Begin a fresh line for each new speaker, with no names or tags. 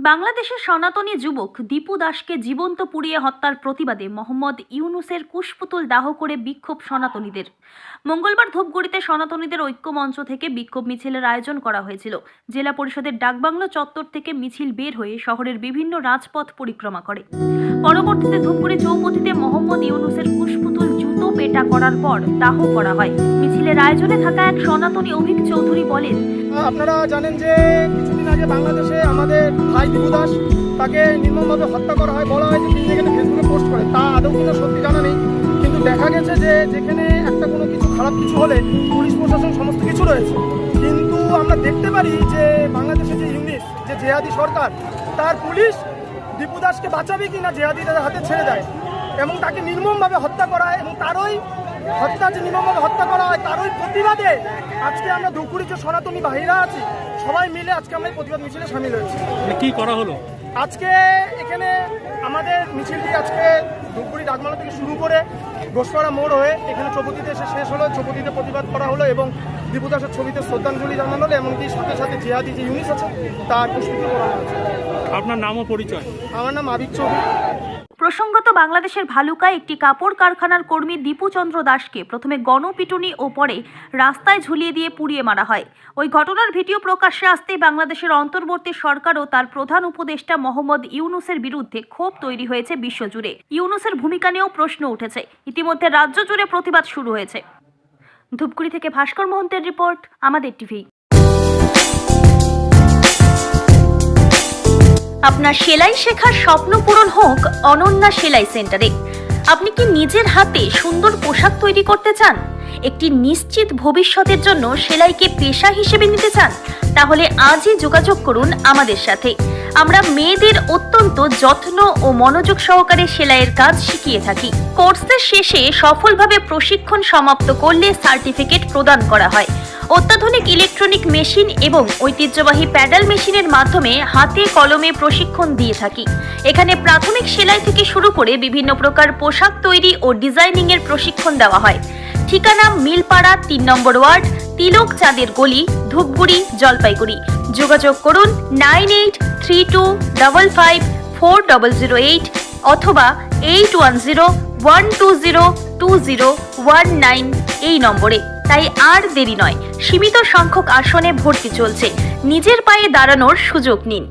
বাংলাদেশের সনাতনী যুবক দীপু দাসকে জীবন্ত পুড়িয়ে হত্যার প্রতিবাদে মোহাম্মদ ইউনুসের কুশপুতুল দাহ করে বিক্ষোভ সনাতনীদের। মঙ্গলবার ধূপগুড়িতে সনাতনীদের ঐক্য মঞ্চ থেকে বিক্ষোভ মিছিলের আয়োজন করা হয়েছিল। জেলা পরিষদের ডাকবাংলো চত্বর থেকে মিছিল বের হয়ে শহরের বিভিন্ন রাজপথ পরিক্রমা করে। পরবর্তীতে ধূপগুড়ি চৌপতিতে মোহাম্মদ ইউনুসের কুশপুতুল জুতো পেটা করার পর দাহ করা হয়। মিছিলের আয়োজনে থাকা এক সনাতনী অভিক চৌধুরী বলেন,
আপনারা জানেন যে কিছুদিন আগে বাংলাদেশে আমাদের ভাই দীপু দাস তাকে নির্মমভাবে হত্যা করা হয়। বলা হয় যে তিনি যেখানে ফেসবুকে পোস্ট করে, তা আদৌ কিনা সত্যি জানা নেই, কিন্তু দেখা গেছে যে যেখানে একটা কোনো কিছু খারাপ কিছু হলে পুলিশ প্রশাসন সমস্ত কিছু রয়েছে, কিন্তু আমরা দেখতে পারি যে বাংলাদেশে যে ইউনিট, যে জেহাদি সরকার, তার পুলিশ দীপু দাসকে বাঁচাবে কিনা জেহাদিদের হাতে ছেড়ে দেয় এবং তাকে নির্মমভাবে হত্যা করা হয়। এবং তারই হত্যা, যে নির্মমভাবে হত্যা করা হয়, তারই প্রতিবাদে আজকে আমরা ধূপগুড়ি যে সনাতনী ভাইরা আছি সবাই মিলে আজকে আমরা এই প্রতিবাদ মিছিলে সামিল হয়েছি।
কি করা হলো
আজকে এখানে আমাদের মিছিলটি আজকে ধূপগুড়ি ডাকবাংলো থেকে শুরু করে ঘোষপাড়া মোড় হয়ে এখানে চৌপতিতে এসে শেষ হলো। চৌপতিতে প্রতিবাদ করা হলো এবং দীপু দাসের ছবিতে শ্রদ্ধাঞ্জলি জানানো হলো, এমনকি সাথে সাথে জিহাদি যে ইউনিট আছে তার পুষ্পিত করা হয়েছে।
আপনার নাম ও পরিচয়?
আমার নাম আবিক চৌধুরী।
প্রসঙ্গত, বাংলাদেশের ভালুকায় একটি কাপড় কারখানার কর্মী দীপু চন্দ্র দাসকে প্রথমে গণপিটুনি ও পরে রাস্তায় ঝুলিয়ে দিয়ে পুড়িয়ে মারা হয়। ওই ঘটনার ভিডিও প্রকাশ্যে আসতেই বাংলাদেশের অন্তর্বর্তী সরকার ও তার প্রধান উপদেষ্টা মোহাম্মদ ইউনুসের বিরুদ্ধে ক্ষোভ তৈরি হয়েছে বিশ্বজুড়ে। ইউনুসের ভূমিকা নিয়েও প্রশ্ন উঠেছে। ইতিমধ্যে রাজ্য জুড়ে প্রতিবাদ শুরু হয়েছে। ধূপগুড়ি থেকে ভাস্কর মহন্তের রিপোর্ট, আমাদের টিভি। আপনার সেলাই শেখার স্বপ্ন পূরণ হোক অনন্যা সেলাই সেন্টারে। আপনি কি নিজের হাতে সুন্দর পোশাক তৈরি করতে চান? একটি নিশ্চিত ভবিষ্যতের জন্য সেলাইকে পেশা হিসেবে নিতে চান? তাহলে আজই যোগাযোগ করুন আমাদের সাথে। আমরা মেয়েদের অত্যন্ত যত্ন ও মনোযোগ সহকারে সেলাইয়ের কাজ শিখিয়ে থাকি। কোর্সের শেষে সফলভাবে প্রশিক্ষণ সমাপ্ত করলে সার্টিফিকেট প্রদান করা হয়। অত্যাধুনিক ইলেকট্রনিক মেশিন এবং ঐতিহ্যবাহী প্যাডাল মেশিনের মাধ্যমে হাতে কলমে প্রশিক্ষণ দিয়ে থাকি। এখানে প্রাথমিক সেলাই থেকে শুরু করে বিভিন্ন প্রকার পোশাক তৈরি ও ডিজাইনিং এর প্রশিক্ষণ দেওয়া হয়। ঠিকানা মিলপাড়া ৩ নম্বর ওয়ার্ড, তিলক চাঁদের গলি, ধূপগুড়ি, জলপাইগুড়ি। যোগাযোগ করুন 9832554008 অথবা 8101202019 এই নম্বরে। তাই আর দেরি নয়, সীমিত সংখ্যক আসনে ভর্তি চলছে। নিজের পায়ে দাঁড়ানোর সুযোগ নিন।